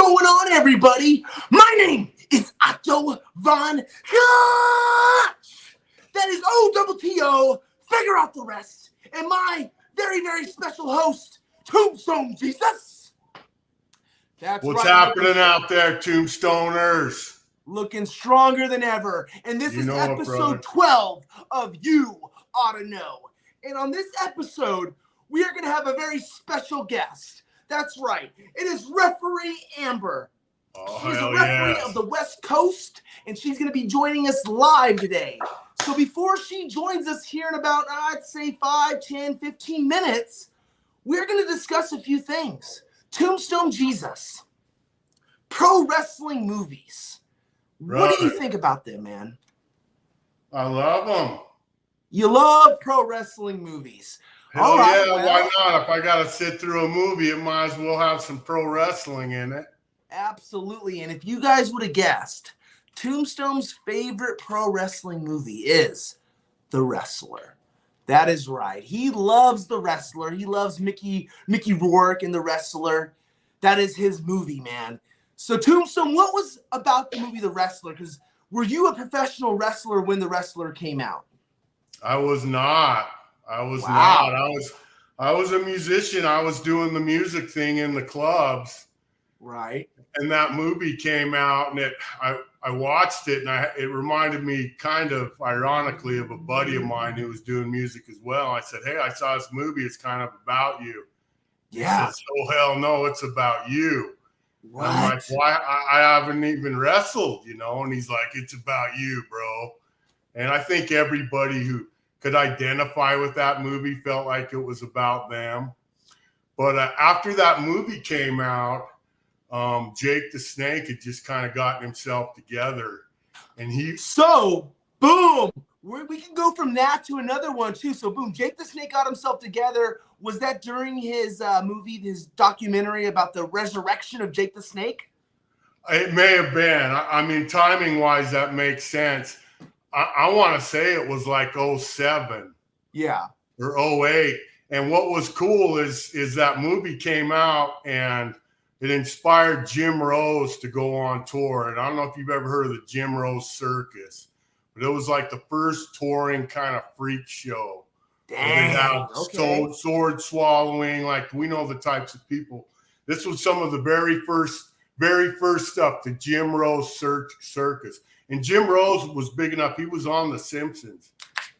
going on, everybody? My name is Otto Von Clutch. That is O-double-T-O. Figure out the rest. And my very, very special host, Tombstone Jesus. That's What's happening out there, Tombstoners? Looking stronger than ever. And this is episode 12 of You Oughta Know. And on this episode, we are going to have a very special guest. That's right. It is referee Amber. She's a referee of the West Coast, and she's going to be joining us live today. So before she joins us here in about, I'd say 5, 10, 15 minutes, we're going to discuss a few things. Tombstone Jesus. Pro wrestling movies. Right. What do you think about them, man? I love them. You love pro wrestling movies. Hell right, yeah, why not? If I got to sit through a movie, it might as well have some pro wrestling in it. Absolutely. And if you guys would have guessed, Tombstone's favorite pro wrestling movie is The Wrestler. That is right. He loves The Wrestler. He loves Mickey Rourke in The Wrestler. That is his movie, man. So, Tombstone, what was about the movie The Wrestler? Because were you a professional wrestler when The Wrestler came out? I was not. I was not. I was a musician. I was doing the music thing in the clubs. Right. And that movie came out, and I watched it, and it reminded me kind of ironically of a buddy of mine who was doing music as well. I said, "Hey, I saw this movie. It's kind of about you." Yeah. He says, "Oh, hell no, it's about you." What? I'm like, "Why? I haven't even wrestled, you know?" And he's like, "It's about you, bro." And I think everybody who could identify with that movie felt like it was about them. But after that movie came out, Jake the Snake had just kind of gotten himself together. And So, boom! We can go from that to another one, too. So, boom, Jake the Snake got himself together. Was that during his movie, his documentary about the resurrection of Jake the Snake? It may have been. I mean, timing-wise, that makes sense. I want to say it was like 07. Yeah. Or 08. And what was cool is that movie came out and it inspired Jim Rose to go on tour. And I don't know if you've ever heard of the Jim Rose Circus, but it was like the first touring kind of freak show. Dang. They had sword swallowing, like we know the types of people. This was some of the very first stuff, the Jim Rose Circus. And Jim Rose was big enough. He was on The Simpsons.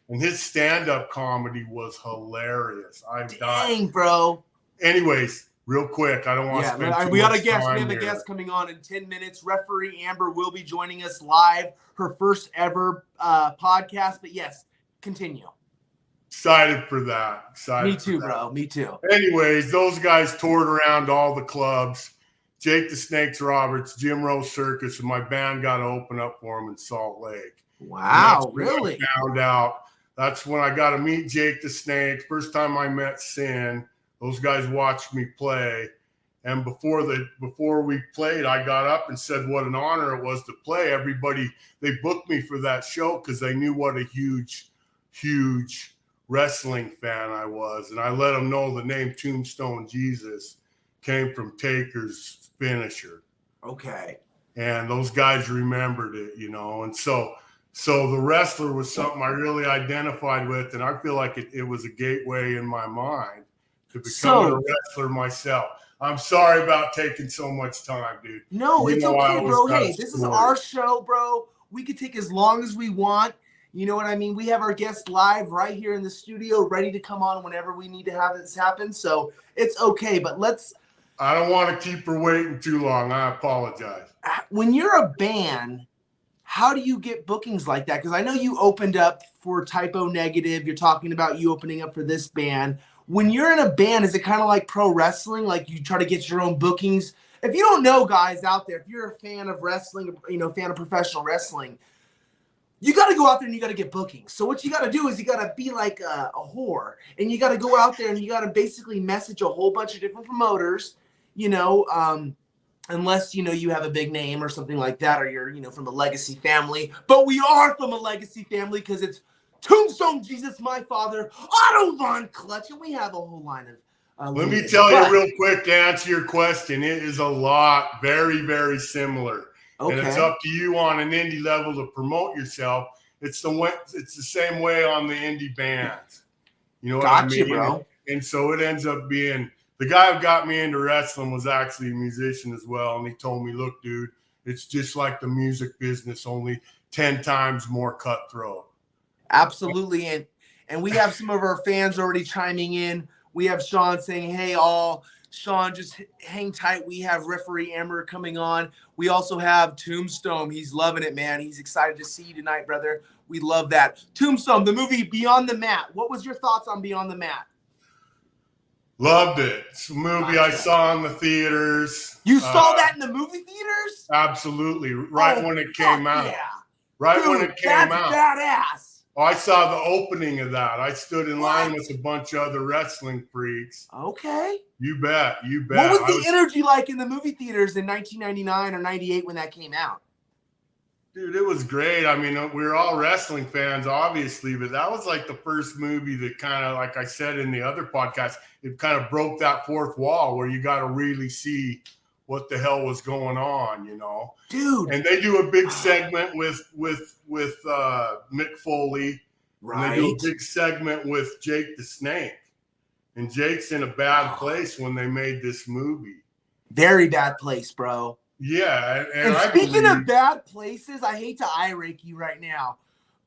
And his stand-up comedy was hilarious. Dang, bro. Anyways, real quick, I don't want to spend too much time. We got a guest. We have a guest coming on in 10 minutes. Referee Amber will be joining us live. Her first ever podcast. But yes, continue. Excited for that. Me too, bro. Me too. Anyways, those guys toured around all the clubs. Jake the Snakes Roberts, Jim Rose Circus, and my band got to open up for him in Salt Lake. Wow, really? I found out. That's when I got to meet Jake the Snake. First time I met Sin. Those guys watched me play. And before we played, I got up and said what an honor it was to play. Everybody, they booked me for that show because they knew what a huge, huge wrestling fan I was. And I let them know the name Tombstone Jesus came from Taker's finisher. Okay. And those guys remembered it, you know. And so The Wrestler was something I really identified with, and I feel like it was a gateway in my mind to become a wrestler myself. I'm sorry about taking so much time, dude. No, it's okay, bro. Hey, this is our show, bro. We could take as long as we want. You know what I mean? We have our guests live right here in the studio, ready to come on whenever we need to have this happen. So it's okay, but I don't want to keep her waiting too long. I apologize. When you're a band, how do you get bookings like that? Because I know you opened up for Typo Negative. You're talking about you opening up for this band. When you're in a band, is it kind of like pro wrestling? Like you try to get your own bookings? If you don't know, guys out there, if you're a fan of wrestling, fan of professional wrestling, you got to go out there and you got to get bookings. So what you got to do is you got to be like a whore. And you got to go out there and you got to basically message a whole bunch of different promoters, unless, you have a big name or something like that, or you're, from a legacy family. But we are from a legacy family because it's Tombstone Jesus, my father, Otto Von Clutch, and we have a whole line Let me tell you real quick to answer your question. It is a lot, very, very similar. Okay. And it's up to you on an indie level to promote yourself. It's the same way on the indie bands. You know what I mean? Bro. And so it ends up being, the guy who got me into wrestling was actually a musician as well. And he told me, look, dude, it's just like the music business, only 10 times more cutthroat. Absolutely. And we have some of our fans already chiming in. We have Sean saying, hey, all. Sean, just hang tight. We have referee Amber coming on. We also have Tombstone. He's loving it, man. He's excited to see you tonight, brother. We love that. Tombstone, the movie Beyond the Mat. What was your thoughts on Beyond the Mat? Loved it. It's a movie I saw in the theaters. You saw that in the movie theaters? Absolutely. Right when it came out. Yeah. Right when it came out. That's badass. Oh, I saw the opening of that. I stood in line with a bunch of other wrestling freaks. Okay. You bet. What was the energy like in the movie theaters in 1999 or 98 when that came out? Dude, it was great. I mean, we were all wrestling fans, obviously, but that was like the first movie that kind of, like I said in the other podcast, it kind of broke that fourth wall where you got to really see what the hell was going on, you know? Dude. And they do a big segment with Mick Foley. Right. And they do a big segment with Jake the Snake. And Jake's in a bad place when they made this movie. Very bad place, bro. Yeah. And speaking of bad places, I hate to eye rake you right now,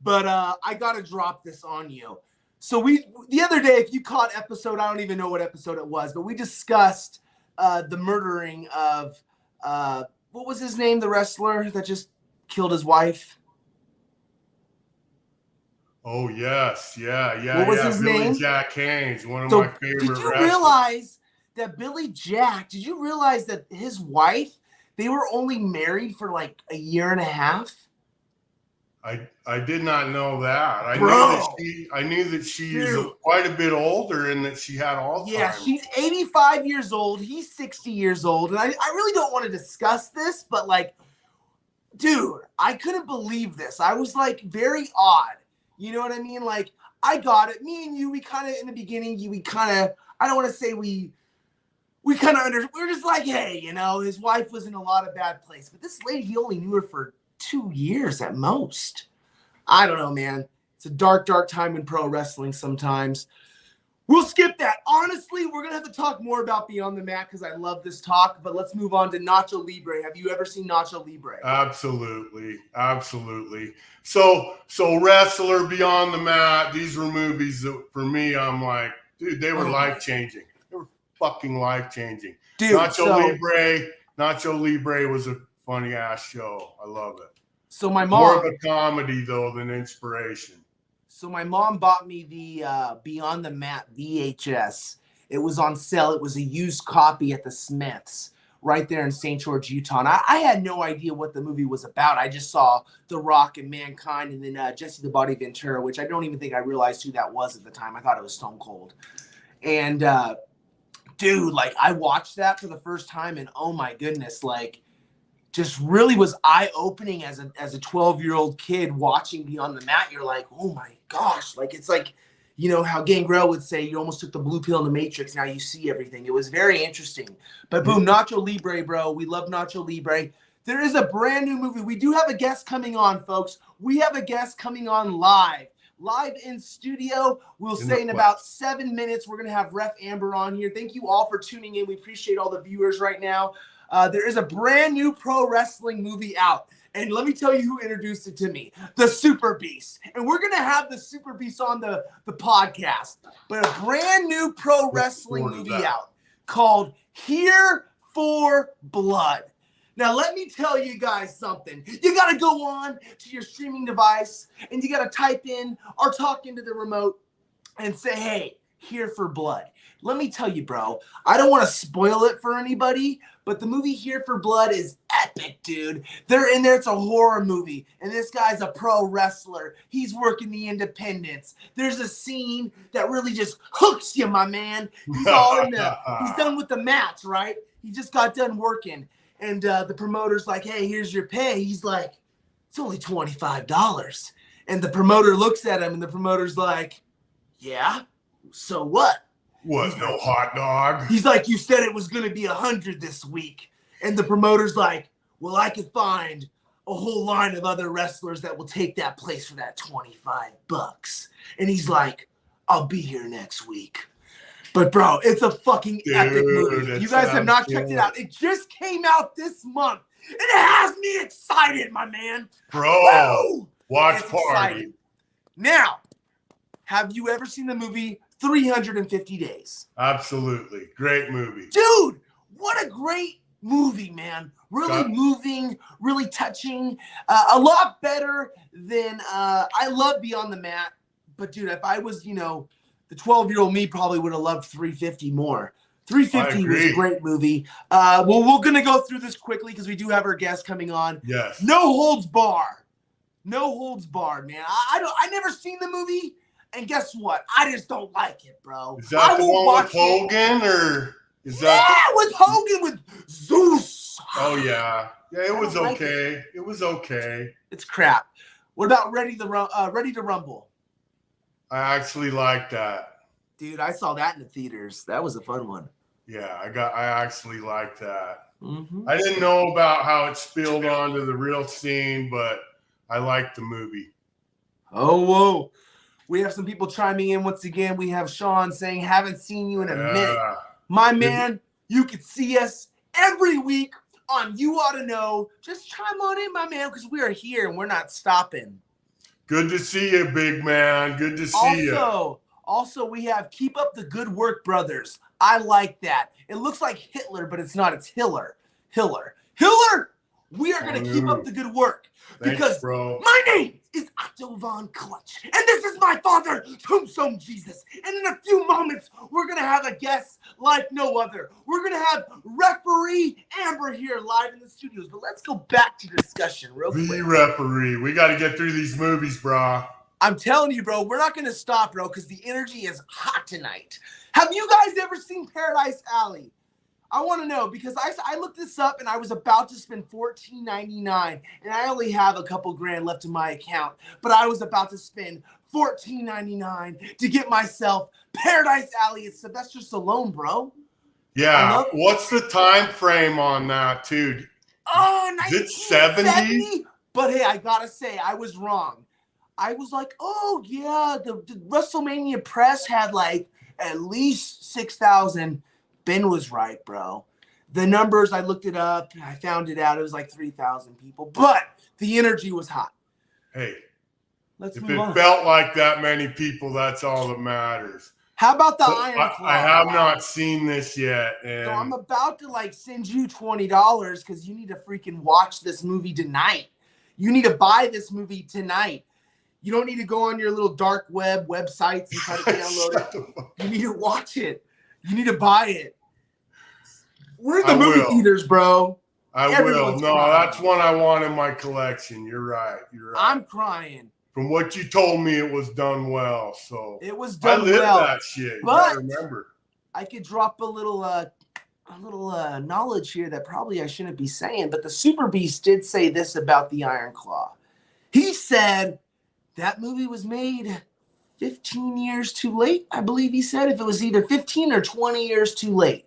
but I got to drop this on you. So the other day, if you caught episode, I don't even know what episode it was, but we discussed the murdering of, what was his name? The wrestler that just killed his wife. Oh, yes. Yeah. What was his Billy name? Jack Haynes, one of my favorite wrestlers. Did you realize that did you realize that his wife, they were only married for like a year and a half? I did not know that. I knew that she's quite a bit older and that she had Alzheimer's. Yeah, she's 85 years old. He's 60 years old. And I really don't want to discuss this, but like, dude, I couldn't believe this. I was like very odd. You know what I mean? Like, I got it. Me and you, we kind of, in the beginning, I don't want to say we kind of we're just like, hey, you know, his wife was in a lot of bad place. But this lady, he only knew her for 2 years at most. I don't know, man. It's a dark, dark time in pro wrestling sometimes. We'll skip that. Honestly, we're going to have to talk more about Beyond the Mat because I love this talk. But let's move on to Nacho Libre. Have you ever seen Nacho Libre? Absolutely. So Wrestler, Beyond the Mat, these were movies that, for me, I'm like, dude, they were life-changing. They were fucking life-changing. Dude, Nacho Libre was a funny-ass show. I love it. So my mom... More of a comedy, though, than inspiration. So my mom bought me the Beyond the Mat VHS. It was on sale. It was a used copy at the Smiths right there in St. George, Utah. And I had no idea what the movie was about. I just saw The Rock and Mankind and then Jesse the Body Ventura, which I don't even think I realized who that was at the time. I thought it was Stone Cold. And, dude, like, I watched that for the first time, and oh, my goodness, like, just really was eye-opening as a 12-year-old kid watching Beyond the Mat. You're like, oh, my gosh. Like, it's like, you know, how Gangrel would say, you almost took the blue pill in the Matrix. Now you see everything. It was very interesting. But boom, Nacho Libre, bro. We love Nacho Libre. There is a brand new movie. We do have a guest coming on, folks. We have a guest coming on live in studio. We'll say in about 7 minutes, we're going to have Ref Amber on here. Thank you all for tuning in. We appreciate all the viewers right now. There is a brand new pro wrestling movie out. And let me tell you who introduced it to me, the Super Beast. And we're going to have the Super Beast on the podcast. But a brand new pro wrestling movie out called Here for Blood. Now, let me tell you guys something. You got to go on to your streaming device and you got to type in or talk into the remote and say, hey, Here for Blood. Let me tell you, bro, I don't want to spoil it for anybody, but the movie Here for Blood is epic, dude. They're in there. It's a horror movie, and this guy's a pro wrestler. He's working the independents. There's a scene that really just hooks you, my man. He's all in the, he's done with the match, right? He just got done working, and the promoter's like, hey, here's your pay. He's like, it's only $25. And the promoter looks at him, and the promoter's like, yeah, so what? What, He's no like, hot dog? He's like, you said it was going to be 100 this week. And the promoter's like, well, I could find a whole line of other wrestlers that will take that place for that $25. And he's like, I'll be here next week. But bro, it's a fucking epic movie. You guys have not checked it out. It just came out this month. And it has me excited, my man. Bro, whoa! Watch It's party. Exciting. Now, have you ever seen the movie 350 Days? Absolutely. Great movie. Dude, what a great movie, man. Really moving, really touching. A lot better than I love Beyond the Mat. But dude, if I was, the 12-year-old me probably would have loved 350 more. 350 was a great movie. Well, we're going to go through this quickly because we do have our guest coming on. Yes. No holds barred. No holds barred, man. I never seen the movie, and guess what? I just don't like it, bro. Is that the one with Hogan, or is that with Hogan with Zeus? Oh yeah, it was okay. It was okay. It's crap. What about Ready to Rumble? I actually like that. Dude, I saw that in the theaters. That was a fun one. Yeah, I actually like that. Mm-hmm. I didn't know about how it spilled onto the real scene, but I liked the movie. Oh, whoa. We have some people chiming in once again. We have Sean saying, haven't seen you in a minute. My man, you can see us every week on You Ought to Know. Just chime on in, my man, because we are here and we're not stopping. Good to see you, big man. Good to see you. Also, we have Keep Up the Good Work Brothers. I like that. It looks like Hitler, but it's not. It's Hiller. Hiller. We are going to keep up the good work. Because my name is Otto Von Clutch. And this is my father, Tombstone Jesus. And in a few moments, we're going to have a guest like no other. We're going to have referee Amber here live in the studios. But let's go back to discussion real quick. The referee. We got to get through these movies, brah. I'm telling you, bro, we're not going to stop, bro, because the energy is hot tonight. Have you guys ever seen Paradise Alley? I want to know, because I looked this up and I was about to spend $14.99, and I only have a couple grand left in my account, but I was about to spend $14.99 to get myself Paradise Alley. It's Sylvester Stallone, bro. Yeah. What's the time frame on that, too? Oh, is it 70? But hey, I gotta say, I was wrong. I was like, oh yeah, the WrestleMania press had like at least 6,000. Ben was right, bro. The numbers, I looked it up. I found it out. It was like 3,000 people. But the energy was hot. Hey, let's if move on. It felt like that many people, that's all that matters. How about the Iron Claw? I have not seen this yet. And so I'm about to send you $20 because you need to freaking watch this movie tonight. You need to buy this movie tonight. You don't need to go on your little dark web websites and try to download it. You need to watch it. You need to buy it. We're in the movie theaters, bro. Everyone's will. No, crying. That's one I want in my collection. You're right. I'm crying. From what you told me, it was done well. So it was done well. I lived that shit. But you remember. I could drop a little knowledge here that probably I shouldn't be saying. But the Super Beast did say this about the Iron Claw. He said that movie was made 15 years too late, I believe he said. If it was either 15 or 20 years too late.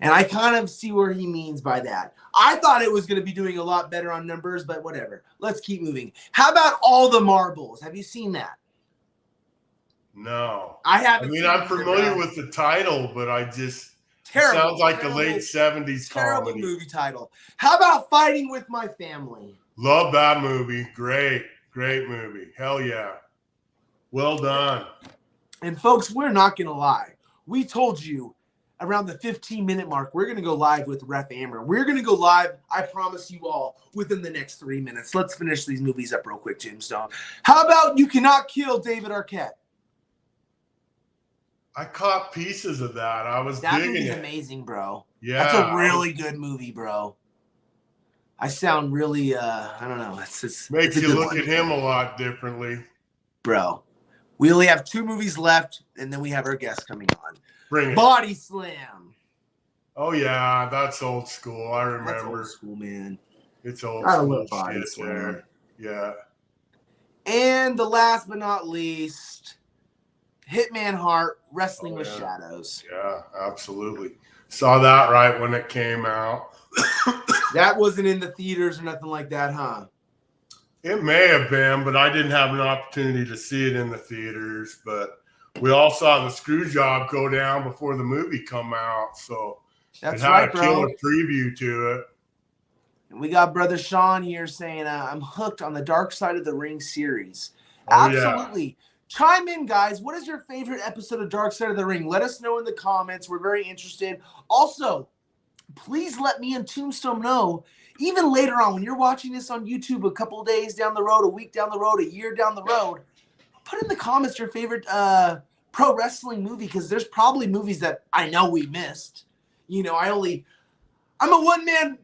And I kind of see where he means by that. I thought it was going to be doing a lot better on numbers, but whatever. Let's keep moving. How about All the Marbles? Have you seen that? No. I haven't. I mean, I'm familiar with the title, but I just... Terrible. It sounds like the late 70s terrible comedy. Movie title. How about Fighting with My Family? Love that movie. Great movie. Hell yeah. Well done. And folks, we're not going to lie. We told you around the 15-minute mark, we're going to go live with Ref Amber. We're going to go live, I promise you all, within the next 3 minutes. Let's finish these movies up real quick, Tombstone. How about You Cannot Kill David Arquette? I caught pieces of that. I was digging it. That movie's amazing, bro. Yeah. That's a really good movie, bro. I sound really, I don't know. Makes you look at him a lot differently. Bro. We only have 2 movies left, and then we have our guest coming on. Bring it. Body Slam. Oh, yeah. That's old school. I remember. That's old school, man. It's old school. I love Body Slam. Yeah. And the last but not least, Hitman Hart, Wrestling with Shadows. Yeah, absolutely. Saw that right when it came out. That wasn't in the theaters or nothing like that, huh? It may have been, but I didn't have an opportunity to see it in the theaters. But we all saw the screw job go down before the movie come out, so that's it had right, a bro. killer preview to it. And we got Brother Sean here saying, I'm hooked on the Dark Side of the Ring series. Oh, Absolutely. Yeah. Chime in, guys. What is your favorite episode of Dark Side of the Ring? Let us know in the comments. We're very interested. Also, please let me and Tombstone know, even later on, when you're watching this on YouTube a couple days down the road, a week down the road, a year down the road, put in the comments your favorite pro wrestling movie, because there's probably movies that I know we missed. You know, I'm a one-man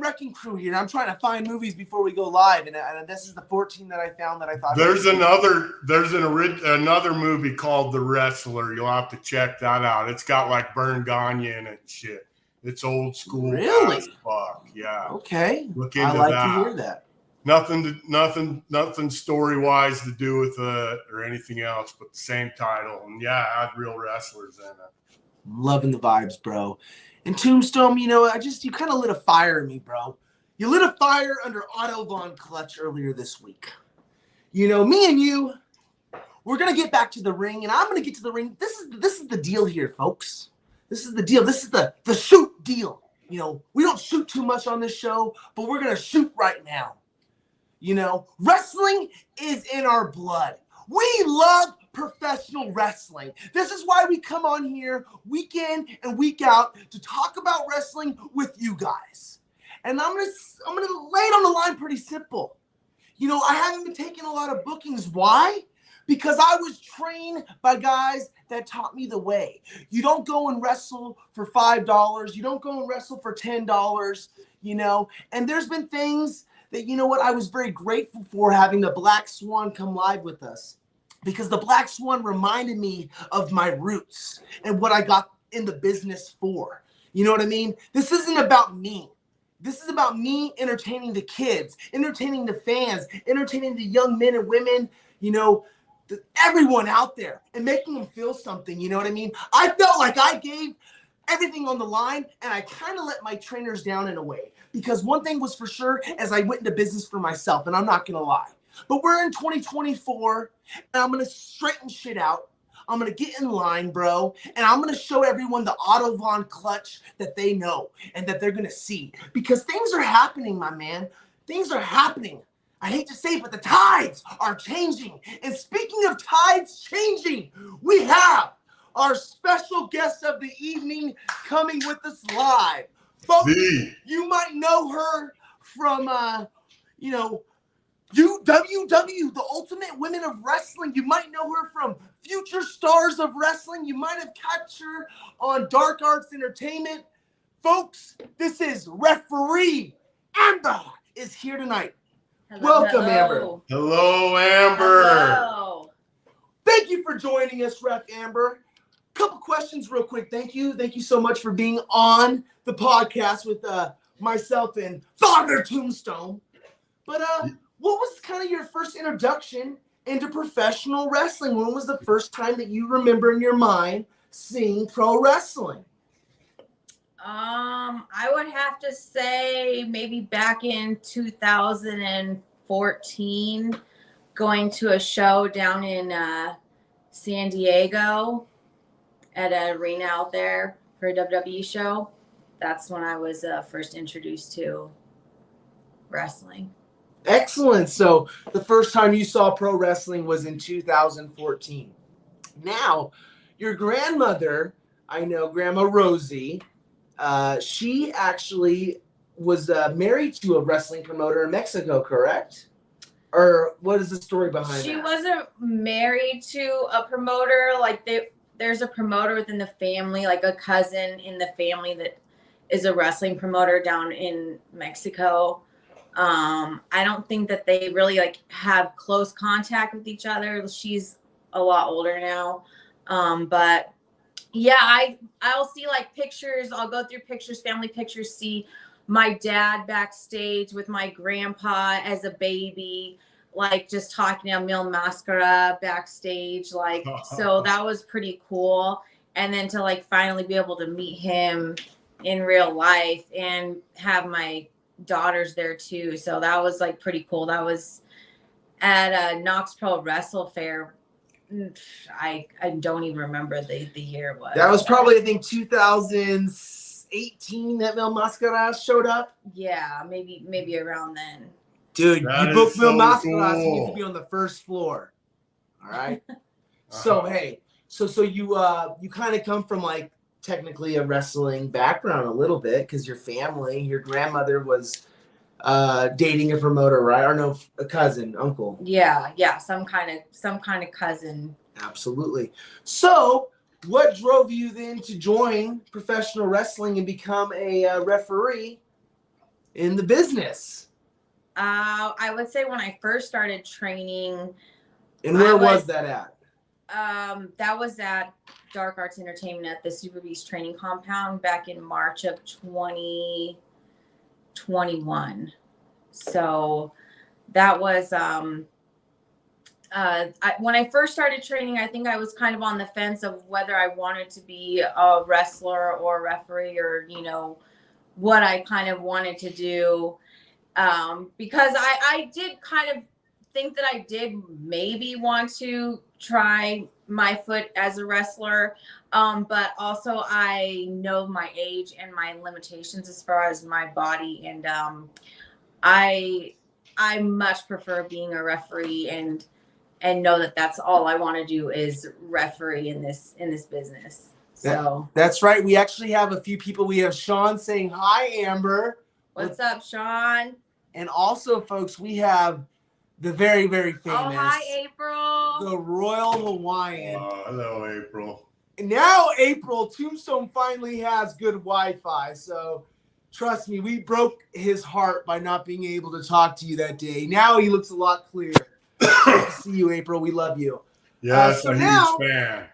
wrecking crew here. I'm trying to find movies before we go live, and this is the 14 that I found that I thought. There's another movie called The Wrestler. You'll have to check that out. It's got like Vern Gagne in it and shit. It's old school. Really? As fuck. Yeah. Okay. Look into I like that. to hear that. Nothing story wise to do with it or anything else, but the same title. And yeah, I had real wrestlers in it. I'm loving the vibes, bro. And Tombstone, you know, you kind of lit a fire in me, bro. You lit a fire under Otto Von Clutch earlier this week. You know, me and you, we're gonna get back to the ring, and I'm gonna get to the ring. This is the deal here, folks. This is the deal. This is the shoot deal. You know, we don't shoot too much on this show, but we're gonna shoot right now. You know, wrestling is in our blood. We love professional wrestling. This is why we come on here week in and week out to talk about wrestling with you guys. And I'm gonna lay it on the line pretty simple. You know, I haven't been taking a lot of bookings. Why? Because I was trained by guys that taught me the way. You don't go and wrestle for $5. You don't go and wrestle for $10, you know. And there's been things that, you know what, I was very grateful for having the Black Swan come live with us. Because the Black Swan reminded me of my roots and what I got in the business for. You know what I mean? This isn't about me. This is about me entertaining the kids, entertaining the fans, entertaining the young men and women, you know, everyone out there, and making them feel something. You know what I mean? I felt like I gave everything on the line, and I kind of let my trainers down in a way. Because one thing was for sure, as I went into business for myself, and I'm not going to lie. But we're in 2024, and I'm going to straighten shit out. I'm going to get in line, bro, and I'm going to show everyone the Otto Von Clutch that they know and that they're going to see. Because things are happening, my man. Things are happening. I hate to say it, but the tides are changing. And speaking of tides changing, we have our special guest of the evening coming with us live. Folks, you might know her from, you know, WW, the Ultimate Women of Wrestling. You might know her from Future Stars of Wrestling. You might have catch her on Dark Arts Entertainment. Folks, this is referee Amber is here tonight. Hello, welcome, hello. Amber. Hello, Amber. Hello. Thank you for joining us, Ref Amber. Couple questions real quick. Thank you. Thank you so much for being on the podcast with myself and Father Tombstone. But what was kind of your first introduction into professional wrestling? When was the first time that you remember in your mind seeing pro wrestling? I would have to say maybe back in 2014, going to a show down in San Diego at an arena out there for a WWE show. That's when I was first introduced to wrestling. Excellent. So the first time you saw pro wrestling was in 2014. Now, your grandmother, I know, Grandma Rosie, she actually was married to a wrestling promoter in Mexico, correct? Or what is the story behind that? She wasn't married to a promoter. Like there's a promoter within the family, like a cousin in the family that is a wrestling promoter down in Mexico. I don't think that they really like have close contact with each other. She's a lot older now. But yeah, I'll see like pictures. I'll go through pictures, family pictures, see my dad backstage with my grandpa as a baby. like just talking to Mil Mascara backstage. Like, so that was pretty cool. And then to like finally be able to meet him in real life and have my daughters there too. So that was like pretty cool. That was at Knox Pro Wrestle Fair. I don't even remember the year it was. That was probably, I think, 2018 that Mil Mascara showed up. Yeah, maybe around then. Dude, That you booked is Mil so Mascara, so you cool. need to be on the first floor. All right. So hey, so you kind of come from like technically a wrestling background a little bit because your family, your grandmother was dating a promoter, right? Or no, a cousin, uncle. Yeah, some kind of cousin. Absolutely. So, what drove you then to join professional wrestling and become a referee in the business? I would say when I first started training. And where was that at? That was at Dark Arts Entertainment at the Super Beast Training Compound back in March of 2021. So that was when I first started training, I think I was kind of on the fence of whether I wanted to be a wrestler or a referee, or what I kind of wanted to do, because I did kind of think that I did maybe want to try my foot as a wrestler, but also I know my age and my limitations as far as my body, and I much prefer being a referee and know that that's all I want to do is referee in this business. So that's right. We actually have a few people. We have Sean saying hi, Amber. What's up, Sean? And also, folks, we have the very, very famous. Oh, hi, April. The Royal Hawaiian. Hello, April. Now, April, Tombstone finally has good Wi-Fi. So, trust me, we broke his heart by not being able to talk to you that day. Now he looks a lot clearer. Good to see you, April. We love you. Yes, so a now, huge fan.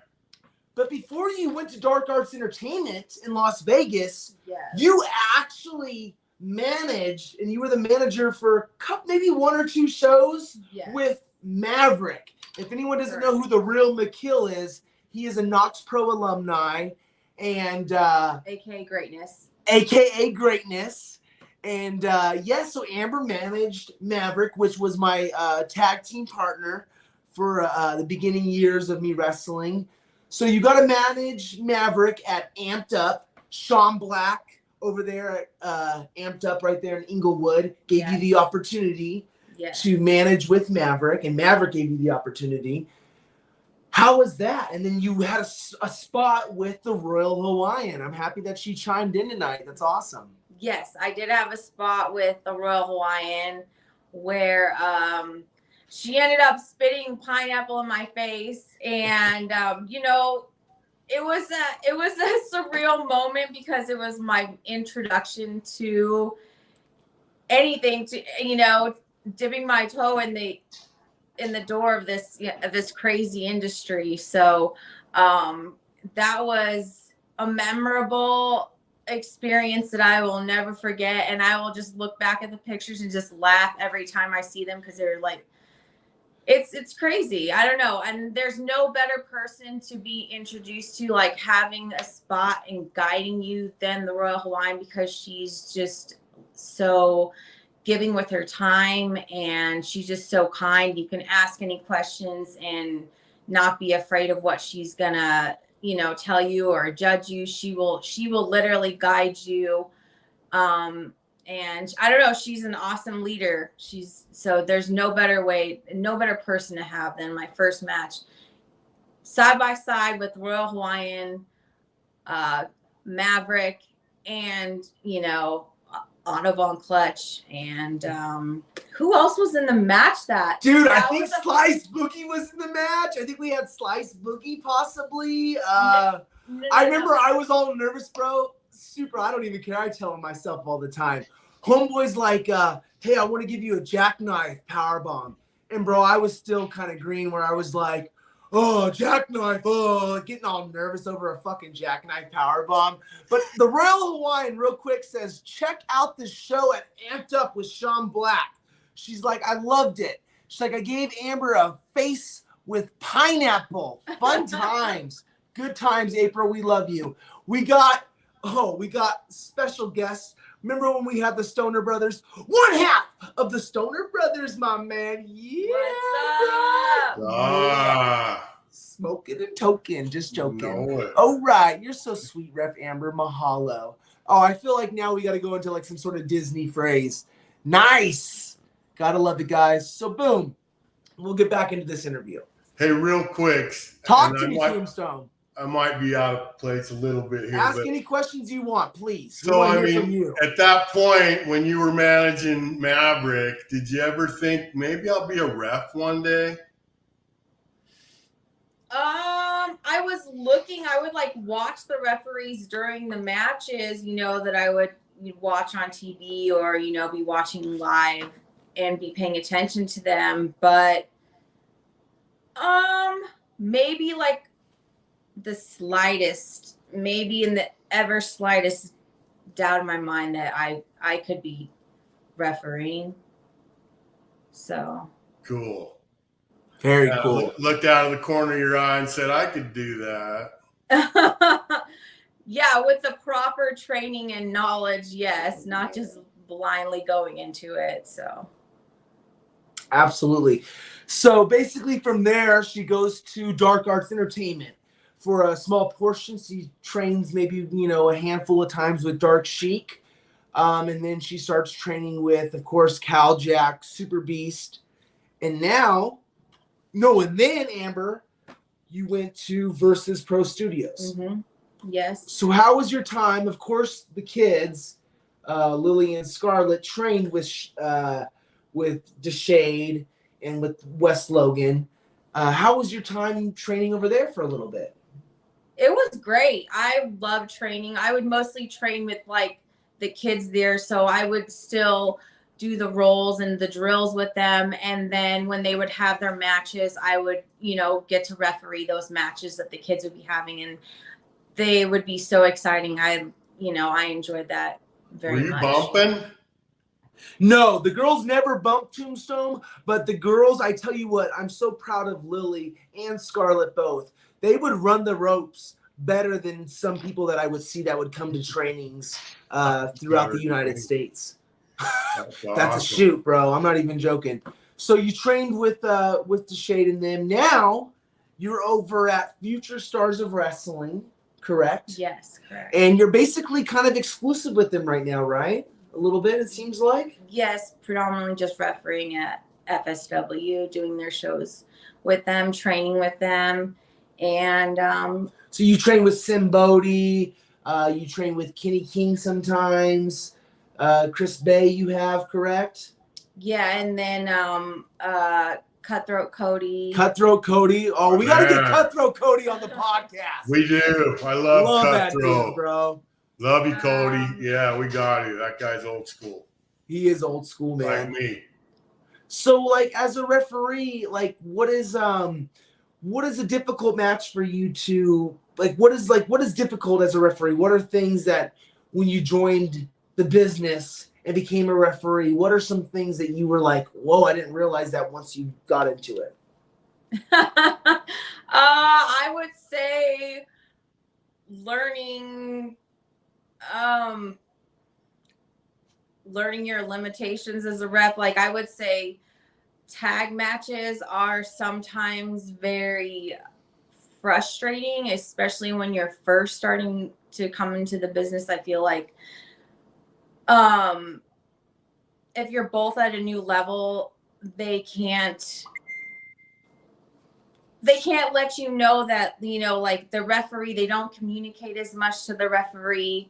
But before you went to Dark Arts Entertainment in Las Vegas, yes, you actually managed, and you were the manager for maybe one or two shows, yes, with Maverick. If anyone doesn't know who the real McKill is, he is a Knox Pro alumni, and AKA Greatness. AKA Greatness. And so Amber managed Maverick, which was my tag team partner for the beginning years of me wrestling. So you got to manage Maverick at Amped Up. Sean Black over there at Amped Up right there in Inglewood gave you the opportunity to manage with Maverick, and Maverick gave you the opportunity. How was that? And then you had a spot with the Royal Hawaiian. I'm happy that she chimed in tonight. That's awesome. Yes, I did have a spot with the Royal Hawaiian where she ended up spitting pineapple in my face, and it was a surreal moment because it was my introduction to anything, to dipping my toe in the door of this crazy industry. So that was a memorable experience that I will never forget, and I will just look back at the pictures and just laugh every time I see them because they're like, it's crazy. I don't know. And there's no better person to be introduced to, like having a spot and guiding you than the Royal Hawaiian, because she's just so giving with her time, and she's just so kind. You can ask any questions and not be afraid of what she's gonna tell you or judge you. She will literally guide you. And I don't know, she's an awesome leader. So there's no better person to have than my first match side by side with Royal Hawaiian, Maverick, and Otto Von Clutch, and who else was in the match? Dude, I think Slice Boogie was in the match. I think we had Slice Boogie possibly. I remember I was all nervous, bro. I don't even care. I tell him myself all the time. Homeboy's like, hey, I want to give you a jackknife powerbomb. And bro, I was still kind of green where I was like, oh, jackknife, getting all nervous over a fucking jackknife powerbomb. But the Royal Hawaiian real quick says, check out the show at Amped Up with Sean Black. She's like, I loved it. She's like, I gave Amber a face with pineapple. Fun times. Good times, April. We love you. We got special guests. Remember when we had the Stoner Brothers? One half of the Stoner Brothers, my man. Yeah. What's up? Yeah. Smoking and token. Just joking. Know it. Oh, right. You're so sweet, Ref Amber. Mahalo. Oh, I feel like now we got to go into like some sort of Disney phrase. Nice. Gotta love it, guys. So, boom. We'll get back into this interview. Hey, real quick. Talk to me, Tombstone. I might be out of place a little bit here. Ask any questions you want, please. So, I mean, at that point, when you were managing Maverick, did you ever think maybe I'll be a ref one day? I was looking. I would like watch the referees during the matches, you know, that I would watch on TV or, you know, be watching live and be paying attention to them. But maybe like the slightest, maybe in the ever slightest doubt in my mind that I could be refereing. So cool. Very cool. Looked out of the corner of your eye and said, I could do that. Yeah, with the proper training and knowledge, yes, not just blindly going into it. So absolutely. So basically from there, she goes to Dark Arts Entertainment for a small portion. She trains maybe, you know, a handful of times with Dark Sheik. And then she starts training with, of course, Cal Jack, Super Beast. And then Amber, you went to Versus Pro Studios. Mm-hmm. Yes. So how was your time? Of course, the kids, Lily and Scarlett, trained with Deshade and with Wes Logan. How was your time training over there for a little bit? It was great. I love training. I would mostly train with like the kids there, so I would still do the rolls and the drills with them, and then when they would have their matches, I would, you know, get to referee those matches that the kids would be having, and they would be so exciting. I enjoyed that very much. Were you bumping? No, the girls never bumped Tombstone, but the girls, I tell you what, I'm so proud of Lily and Scarlett both. They would run the ropes better than some people that I would see that would come to trainings throughout the United States. That's a shoot, bro. I'm not even joking. So you trained with Deshade and them. Now you're over at Future Stars of Wrestling, correct? Yes, correct. And you're basically kind of exclusive with them right now, right? A little bit, it seems like. Yes, predominantly just refereeing at FSW, doing their shows with them, training with them, and so you train with Sim Bodie, you train with Kenny King sometimes. Chris Bay you have, correct? Yeah, and then Cutthroat Cody. Cutthroat Cody. Oh, we got to get Cutthroat Cody on the podcast. We do. I love Cutthroat. That dude, bro. Love you, Cody. Yeah, we got you. That guy's old school. He is old school, man. Like me. So, like, as a referee, like, what is a difficult match for you to what is difficult as a referee? What are things that when you joined the business and became a referee, what are some things that you were like, whoa, I didn't realize that once you got into it? I would say learning your limitations as a ref. Like, I would say tag matches are sometimes very frustrating, especially when you're first starting to come into the business. I feel like if you're both at a new level, they can't let you know that, you know, like the referee, they don't communicate as much to the referee.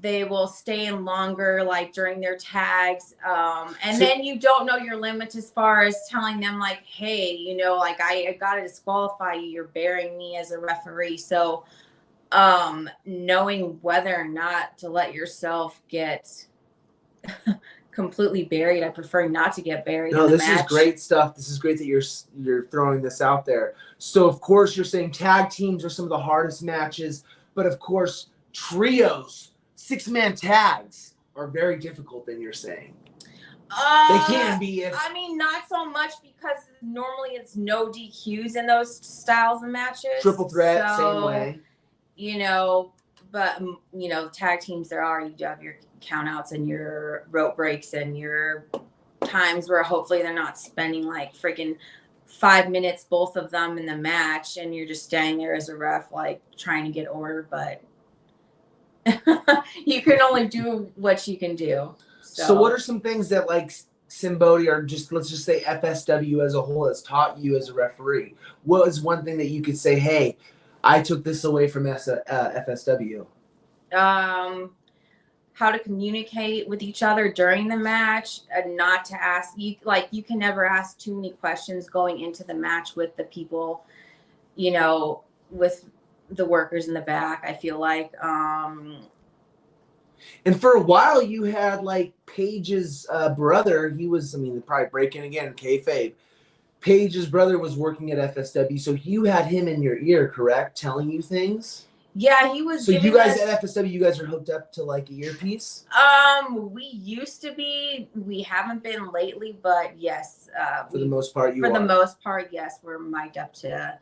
They will stay in longer, like during their tags. And then you don't know your limits as far as telling them like, hey, you know, like I got to disqualify you. You're bearing me as a referee. So knowing whether or not to let yourself get completely buried. I prefer not to get buried. No, this is great stuff. This is great that you're throwing this out there. So of course you're saying tag teams are some of the hardest matches, but of course trios, 6-man tags are very difficult. Then you're saying, They can be. I mean, not so much because normally it's no DQs in those styles of matches. Triple threat, same way. You know, but you know, tag teams you have your countouts and your rope breaks and your times where hopefully they're not spending like freaking 5 minutes, both of them in the match, and you're just standing there as a ref, like trying to get order, but you can only do what you can do. So what are some things that like Simbodi or just let's just say FSW as a whole has taught you as a referee? What is one thing that you could say, hey, I took this away from FSW? How to communicate with each other during the match and not to ask you can never ask too many questions going into the match with the people, you know, with the workers in the back. I feel like and for a while you had like Paige's brother. He was, I mean, probably breaking again, kayfabe. Paige's brother was working at FSW, so you had him in your ear, correct? Telling you things? Yeah, he was. So you guys at FSW, you guys are hooked up to like a earpiece? We used to be. We haven't been lately, but yes. For the most part, the most part, yes, we're mic'd up to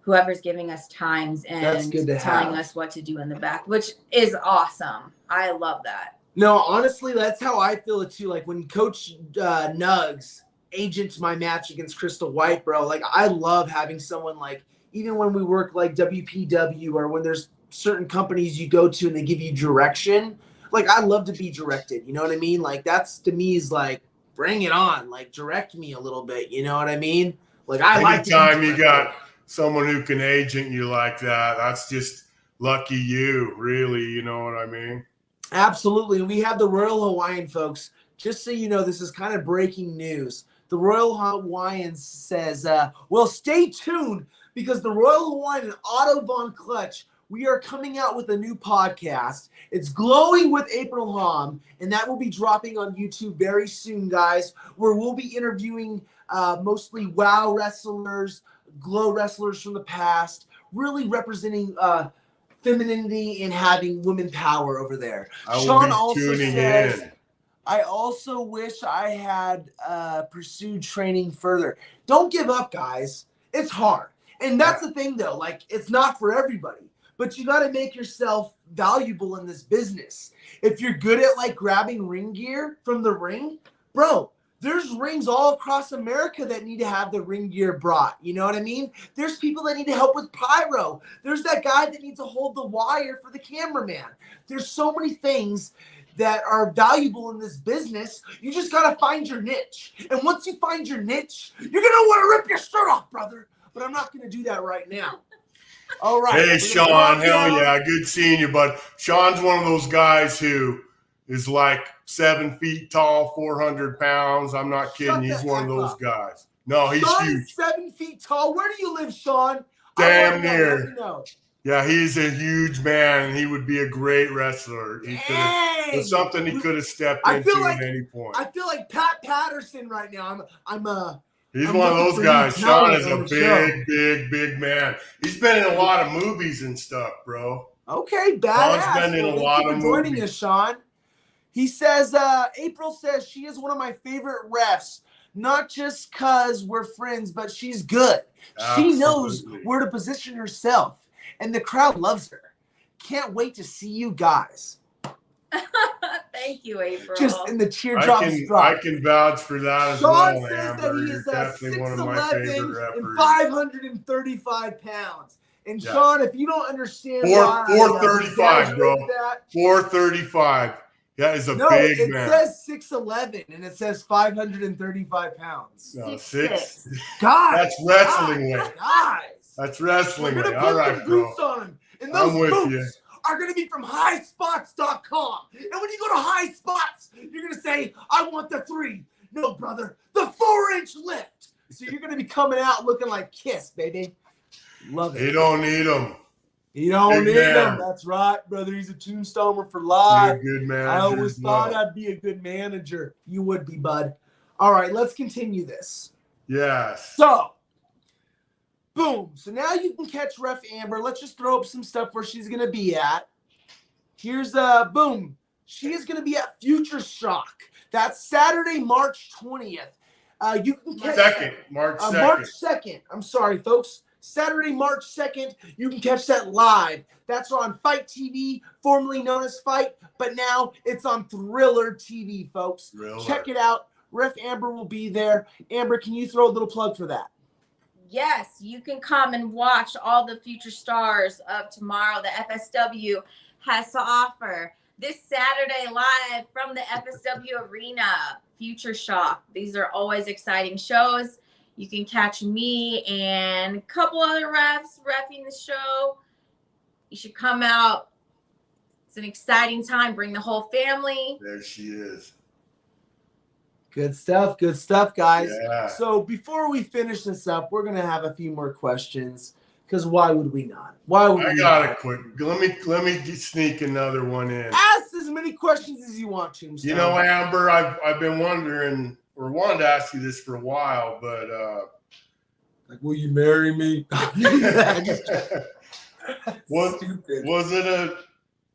whoever's giving us times and that's good to telling us what to do in the back, which is awesome. I love that. No, honestly, that's how I feel it too. Like when Coach Nugs agents my match against Crystal White, bro. Like I love having someone like. Even when we work like WPW or when there's certain companies you go to and they give you direction, like I love to be directed. You know what I mean? Like that's to me is like, bring it on. Like direct me a little bit. You know what I mean? Like I like to be anytime you got someone who can agent you like that, that's just lucky you, really. You know what I mean? Absolutely. And we have the Royal Hawaiian folks. Just so you know, this is kind of breaking news. The Royal Hawaiian says, well, stay tuned. Because the Royal Hawaiian and Otto Von Clutch, we are coming out with a new podcast. It's Glowing with April Hom, and that will be dropping on YouTube very soon, guys, where we'll be interviewing mostly WOW wrestlers, Glow wrestlers from the past, really representing femininity and having women power over there. Sean also says, I also wish I had pursued training further. Don't give up, guys. It's hard. And that's the thing, though. Like, it's not for everybody. But you got to make yourself valuable in this business. If you're good at, like, grabbing ring gear from the ring, bro, there's rings all across America that need to have the ring gear brought. You know what I mean? There's people that need to help with pyro. There's that guy that needs to hold the wire for the cameraman. There's so many things that are valuable in this business. You just got to find your niche. And once you find your niche, you're going to want to rip your shirt off, brother. But I'm not going to do that right now. All right. Hey, Sean. Hell yeah. Good seeing you, bud. Sean's one of those guys who is like 7 feet tall, 400 pounds. I'm not kidding. He's one of those guys. No, he's Sean huge. Is 7 feet tall. Where do you live, Sean? Damn near. Yeah, he's a huge man, and he would be a great wrestler. It's something he could have stepped into at any point. I feel like Pat Patterson right now. He's one of those guys. Sean is a big man. He's been in a lot of movies and stuff, bro. Okay, badass. Sean's been in a lot of movies. Joining us, Sean. He says, April says she is one of my favorite refs, not just because we're friends, but she's good. Absolutely. She knows where to position herself, and the crowd loves her. Can't wait to see you guys. Thank you, April. Just in the teardrops drop. I can vouch for that as Sean well, says Amber. that he is definitely one of my favorite referees. And 535 pounds. And yeah. Sean, if you don't understand 435, bro. 435. That is a big man. It says 6'11", and it says 535 pounds. No, 6. Guys, that's wrestling weight. Guys, that's wrestling weight. All right, bro. Boots on him. And those I'm with boots you. Are going to be from highspots.com. And when you go to High Spots, you're going to say, I want the 3. No, brother, the 4-inch lift. So you're going to be coming out looking like Kiss, baby. Love it. You don't need them. You don't need them. That's right, brother. He's a tombstoner for life. You're a good manager. I always thought I'd be a good manager. You would be, bud. All right, let's continue this. Yes. So, boom. So now you can catch Ref Amber. Let's just throw up some stuff where she's going to be at. Here's boom. She is going to be at Future Shock. That's Saturday, March 20th. You can catch March 2nd. March 2nd. I'm sorry, folks. Saturday, March 2nd. You can catch that live. That's on Fight TV, formerly known as Fight, but now it's on Thriller TV, folks. Check it out. Ref Amber will be there. Amber, can you throw a little plug for that? Yes, you can come and watch all the future stars of tomorrow the FSW has to offer. This Saturday live from the FSW Arena, Future Shock. These are always exciting shows. You can catch me and a couple other refs reffing the show. You should come out. It's an exciting time. Bring the whole family. There she is. Good stuff, guys. Yeah. So before we finish this up, we're gonna have a few more questions. Because why would we not? Why would we got not? a quick. Let me sneak another one in. Ask as many questions as you want to. You know, Amber, I've been wondering or wanted to ask you this for a while, but like, will you marry me?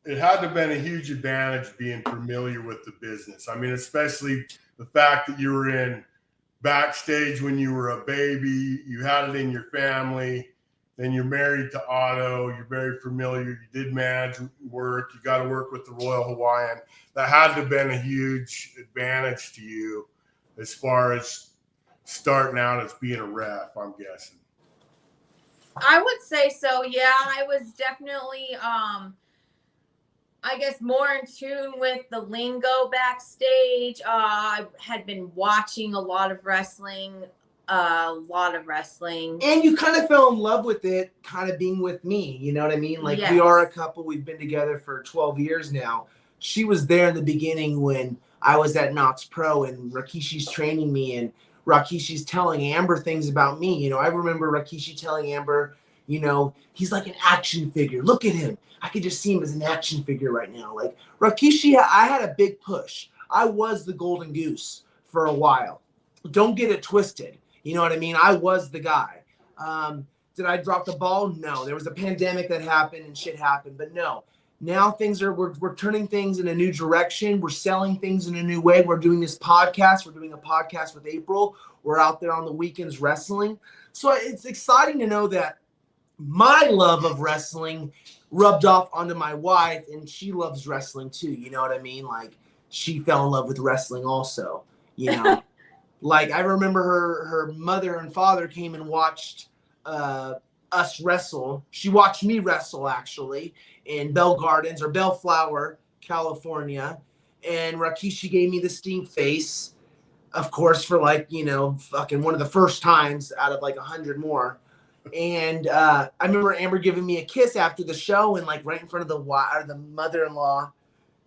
It had to have been a huge advantage being familiar with the business. I mean, especially the fact that you were in backstage when you were a baby, you had it in your family, then you're married to Otto, you're very familiar, you did manage work, you got to work with the Royal Hawaiian. That had to have been a huge advantage to you as far as starting out as being a ref, I'm guessing. I would say so, yeah. I was definitely I guess more in tune with the lingo backstage. I had been watching a lot of wrestling. And you kind of fell in love with it, kind of being with me. You know what I mean? Like, yes. We are a couple. We've been together for 12 years now. She was there in the beginning when I was at Knott's Pro and Rakishi's training me, and Rakishi's telling Amber things about me. You know, I remember Rikishi telling Amber, you know, he's like an action figure. Look at him. I could just see him as an action figure right now. Like, Rikishi, I had a big push. I was the golden goose for a while. Don't get it twisted. You know what I mean? I was the guy. Did I drop the ball? No. There was a pandemic that happened and shit happened, but no. Now we're turning things in a new direction. We're selling things in a new way. We're doing this podcast. We're doing a podcast with April. We're out there on the weekends wrestling. So it's exciting to know that my love of wrestling rubbed off onto my wife, and she loves wrestling too. You know what I mean? Like, she fell in love with wrestling also, you know? Like, I remember her mother and father came and watched us wrestle. She watched me wrestle, actually, in Bell Gardens or Bellflower, California. And Rikishi gave me the stink face, of course, for, like, you know, fucking one of the first times out of like 100 more. And I remember Amber giving me a kiss after the show, and like right in front of the mother-in-law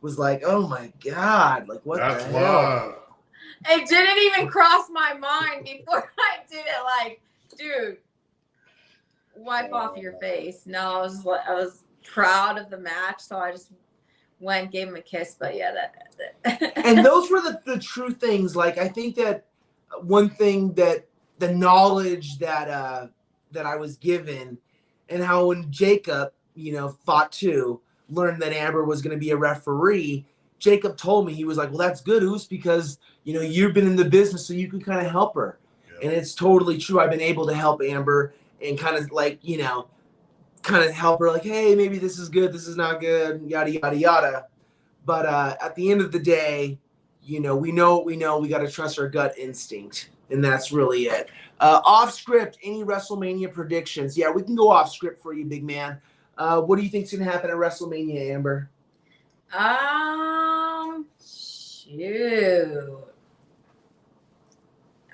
was like, "Oh my God, like what the hell?" Love. It didn't even cross my mind before I did it. Like, dude, wipe off your face. No, I was proud of the match, so I just went, gave him a kiss. But yeah, that. And those were the true things. Like, I think that one thing that the knowledge that I was given, and how when Jacob, you know, fought too, learned that Amber was going to be a referee. Jacob told me, he was like, well, that's good, Oos, because, you know, you've been in the business, so you can kind of help her. Yeah. And it's totally true. I've been able to help Amber and kind of like, you know, kind of help her like, hey, maybe this is good, this is not good, yada, yada, yada. But at the end of the day, you know, we got to trust our gut instinct. And that's really it. Off script, any WrestleMania predictions? Yeah, we can go off script for you, big man. What do you think's going to happen at WrestleMania, Amber? Shoot.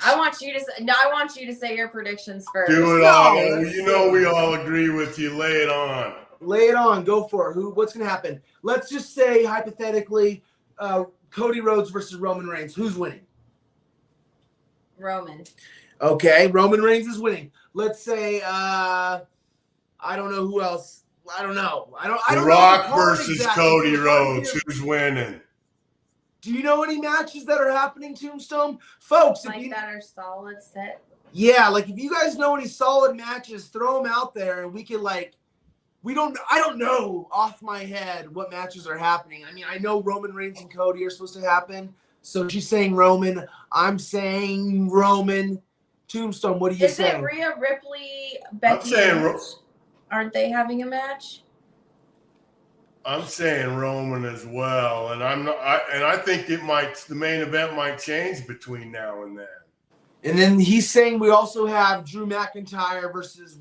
I want you to say your predictions first. Do it all. You know we all agree with you. Lay it on. Lay it on. Go for it. What's going to happen? Let's just say, hypothetically, Cody Rhodes versus Roman Reigns. Who's winning? Roman. Okay, Roman Reigns is winning. Let's say, I don't know who else. I don't know. I don't The know Rock versus Cody Rhodes. Who's winning? Do you know any matches that are happening, Tombstone? Folks, that are solid set? Yeah, like if you guys know any solid matches, throw them out there and we can like I don't know off my head what matches are happening. I mean, I know Roman Reigns and Cody are supposed to happen. So she's saying Roman. I'm saying Roman. Tombstone, what do you say? Is it Rhea Ripley, Becky I'm saying Lynch? Aren't they having a match? I'm saying Roman as well, and I think the main event might change between now and then. And then he's saying we also have Drew McIntyre versus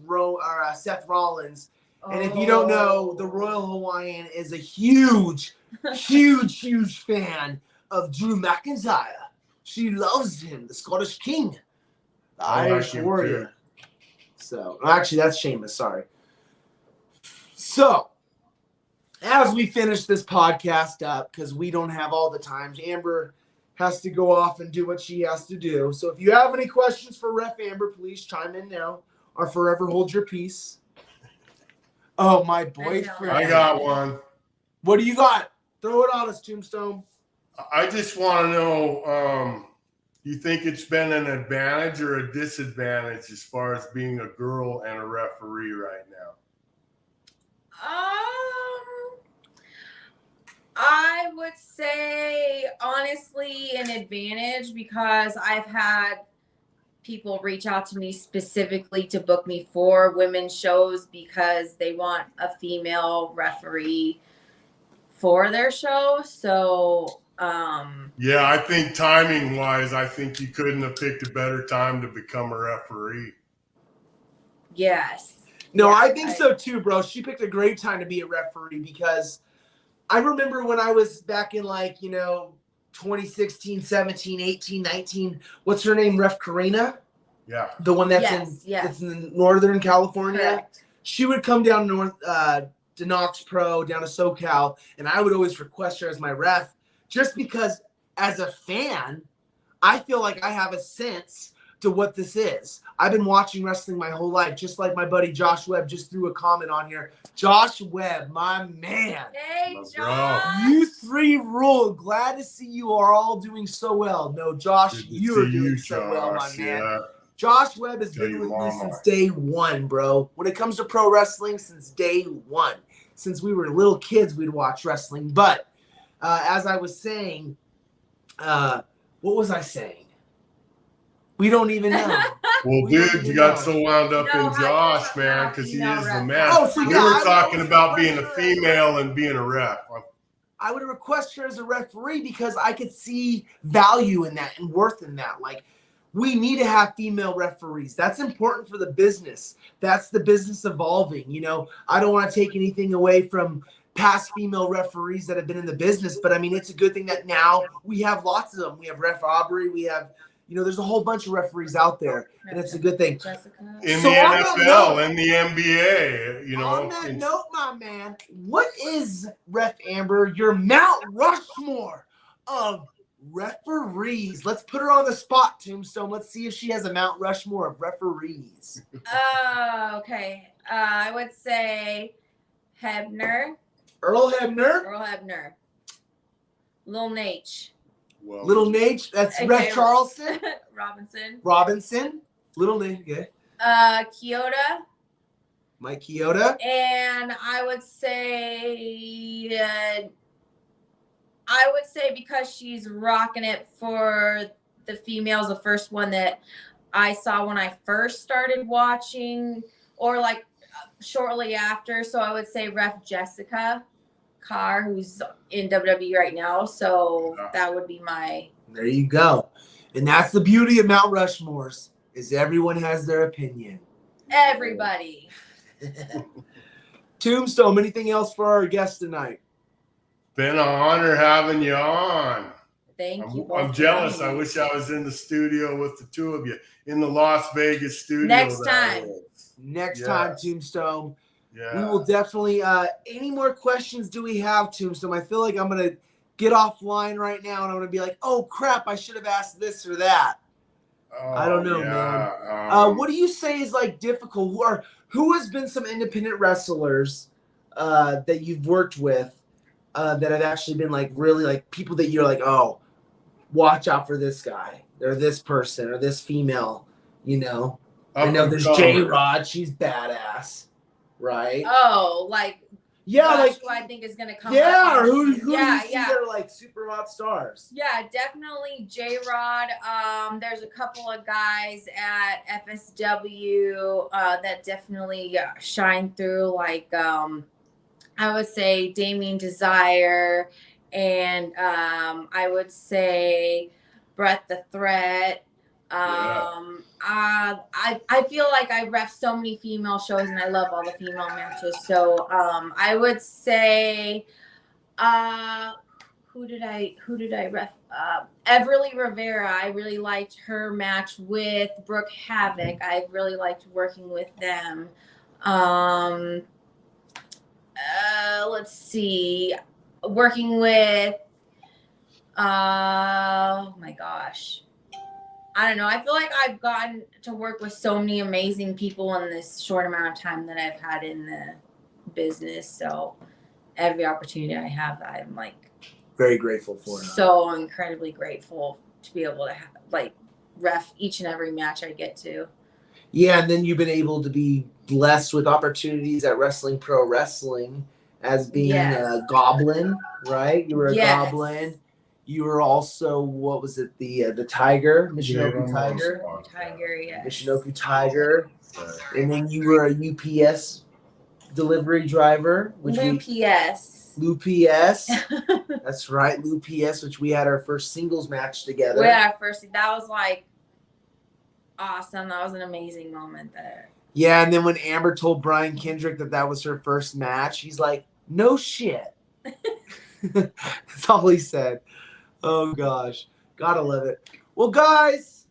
Seth Rollins. And if you don't know, the Royal Hawaiian is a huge, huge fan of Drew McIntyre. She loves him, the Scottish King, the Irish Warrior. So, actually, that's Sheamus. Sorry. So, as we finish this podcast up, because we don't have all the time, Amber has to go off and do what she has to do. So, if you have any questions for Ref Amber, please chime in now or forever hold your peace. Oh, my boyfriend. I got one. What do you got? Throw it on us, Tombstone. I just want to know, you think it's been an advantage or a disadvantage as far as being a girl and a referee right now? I would say, honestly, an advantage because I've had people reach out to me specifically to book me for women's shows because they want a female referee for their show. So, yeah, I think timing wise, I think you couldn't have picked a better time to become a referee. Yes. No, yeah, I think so too, bro. She picked a great time to be a referee because I remember when I was back in 2016, 17, 18, 19. What's her name? Ref Karina? Yeah. The one that's that's in Northern California. Correct. She would come down to Knox Pro, down to SoCal, and I would always request her as my ref just because as a fan, I feel like I have a sense to what this is. I've been watching wrestling my whole life, just like my buddy Josh Webb just threw a comment on here. Josh Webb, my man. Hey, My Josh. You three rule. Glad to see you are all doing so well. No, Josh, you're doing so well, my man. Yeah. Josh Webb has been with me since day one, bro. When it comes to pro wrestling, since day one. Since we were little kids, we'd watch wrestling. But as I was saying, what was I saying? We don't even know. Well, dude, you got so wound up in Josh, man, because he is the man. Oh, so we were talking about being a female and being a ref. I would request her as a referee because I could see value in that and worth in that. Like, we need to have female referees. That's important for the business. That's the business evolving. You know, I don't want to take anything away from past female referees that have been in the business, but I mean, it's a good thing that now we have lots of them. We have Ref Aubrey. We have, there's a whole bunch of referees out there, and it's a good thing. In the NFL, in the NBA, On that note, my man, what is, Ref Amber, your Mount Rushmore of referees? Let's put her on the spot, Tombstone. Let's see if she has a Mount Rushmore of referees. Okay. I would say Hebner. Earl Hebner. Lil Nate. Well, Little Nate. That's Ref Charleston. Robinson. Little Nate. Okay. Kyoto. Mike Kyoto. And I would say because she's rocking it for the females, the first one that I saw when I first started watching, or like shortly after. So I would say Ref Jessica Carr, who's in WWE right now. So that would be my. There you go. And that's the beauty of Mount Rushmore's, is everyone has their opinion. Everybody. Tombstone, anything else for our guest tonight? Been an honor having you on. Thank you. I'm jealous. I wish I was in the studio with the two of you in the Las Vegas studio. Next time, Tombstone. Yeah. We will definitely. Any more questions do we have, Tombstone? I feel like I'm going to get offline right now and I'm going to be like, oh, crap, I should have asked this or that. I don't know, man. What do you say is like difficult? Who has been some independent wrestlers that you've worked with that have actually been like really like people that you're like, oh, watch out for this guy or this person or this female, I know there's J-Rod. She's badass. right? Oh, like yeah, Josh, like who I think is gonna come. yeah, up or who do you yeah, see that are like super hot stars? Yeah, definitely J-Rod. There's a couple of guys at FSW that definitely shine through. Like I would say Damien Desire, and I would say Brett the Threat. I feel like I ref so many female shows, and I love all the female matches. So I would say who did I ref? Everly Rivera. I really liked her match with Brooke Havoc. I really liked working with them. Let's see, working with oh my gosh, I don't know. I feel like I've gotten to work with so many amazing people in this short amount of time that I've had in the business. So every opportunity I have, I'm like very grateful for it. So incredibly grateful to be able to like ref each and every match I get to. Yeah, and then you've been able to be blessed with opportunities at Wrestling Pro Wrestling as being a Goblin, right? You were a Goblin. You were also, what was it, the Tiger, Michinoku Tiger? Michinoku Tiger. And then you were a UPS delivery driver. Lupies. That's right, Lupies, which we had our first singles match together. That was like awesome. That was an amazing moment there. Yeah, and then when Amber told Brian Kendrick that was her first match, he's like, no shit. That's all he said. Oh, gosh. Gotta love it. Well, guys,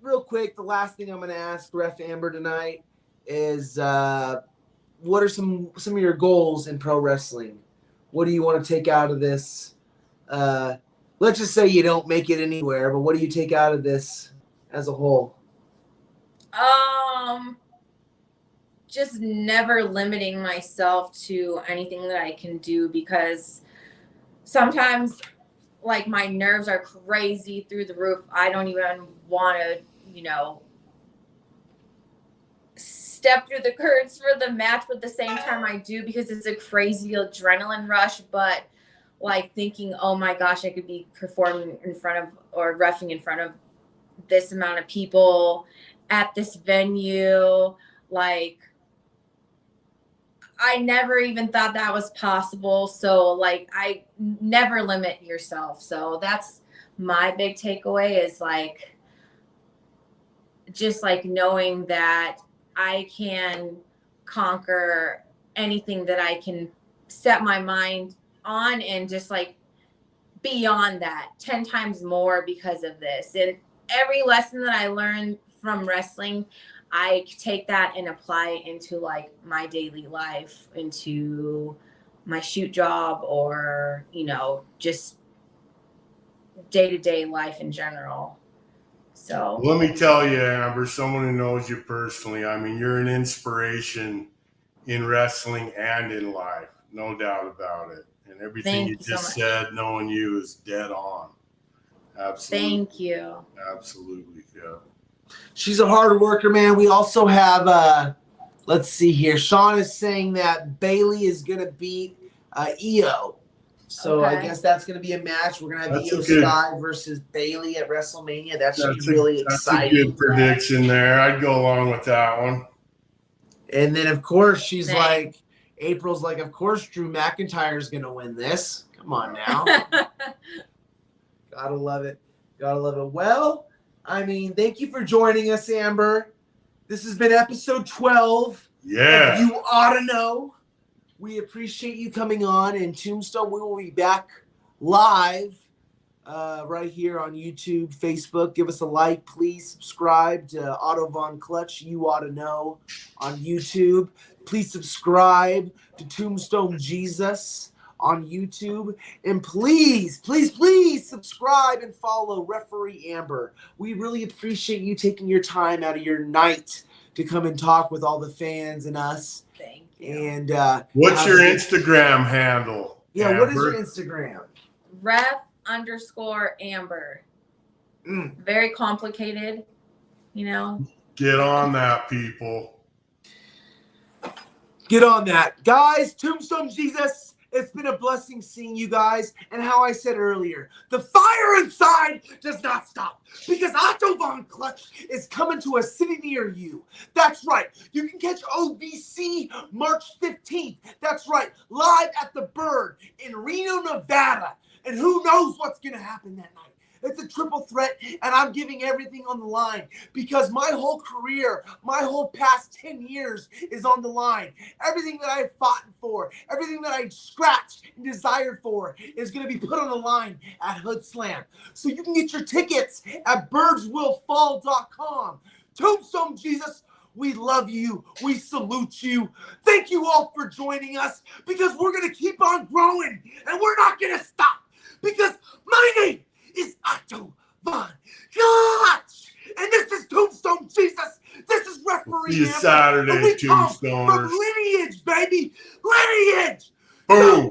real quick, the last thing I'm going to ask Ref Amber tonight is what are some of your goals in pro wrestling? What do you want to take out of this? Let's just say you don't make it anywhere, but what do you take out of this as a whole? Just never limiting myself to anything that I can do, because sometimes like my nerves are crazy through the roof. I don't even want to, step through the curtains for the match, but at the same time I do, because it's a crazy adrenaline rush. But like thinking, oh my gosh, I could be performing in front of or reffing in front of this amount of people at this venue. Like I never even thought that was possible. So like I never limit yourself. So that's my big takeaway, is like just like knowing that I can conquer anything that I can set my mind on, and just like beyond that 10 times more because of this. And every lesson that I learned from wrestling, I take that and apply it into like my daily life, into my shoot job, or, just day-to-day life in general. So let me tell you, Amber, someone who knows you personally, I mean, you're an inspiration in wrestling and in life, no doubt about it. And everything you just said, knowing you, is dead on. Absolutely. Thank you. Absolutely, yeah. She's a hard worker, man. We also have, let's see here. Sean is saying that Bailey is going to beat Io. So I guess that's going to be a match. We're going to have Io Sky versus Bailey at WrestleMania. That should be really exciting. That's a good prediction there. I'd go along with that one. And then, of course, she's like, April's like, of course, Drew McIntyre's going to win this. Come on now. Gotta love it. Gotta love it. Well, I mean, thank you for joining us, Amber. This has been episode 12. Yeah. You Ought to Know. We appreciate you coming on. And Tombstone, we will be back live right here on YouTube, Facebook. Give us a like. Please subscribe to Otto Von Clutch, You Ought to Know, on YouTube. Please subscribe to Tombstone Jesus on YouTube. And please, please, please subscribe and follow Referee Amber. We really appreciate you taking your time out of your night to come and talk with all the fans and us. Thank you. And what's your Instagram handle? Yeah, Amber? What is your Instagram? Ref_Amber. Very complicated, Get on that, people. Get on that. Guys, Tombstone Jesus, it's been a blessing seeing you guys. And how I said earlier, the fire inside does not stop because Otto Von Clutch is coming to a city near you. That's right. You can catch OVC March 15th. That's right. Live at the Bird in Reno, Nevada. And who knows what's going to happen that night. It's a triple threat, and I'm giving everything on the line because my whole career, my whole past 10 years is on the line. Everything that I've fought for, everything that I scratched and desired for is going to be put on the line at Hood Slam. So you can get your tickets at birdswillfall.com. Tombstone Jesus, we love you. We salute you. Thank you all for joining us because we're going to keep on growing, and we're not going to stop because my name is Otto Von Clutch. And this is Tombstone Jesus. This is referee. See you Saturday, and we come Tombstoners. from lineage, baby. Lineage. Boom.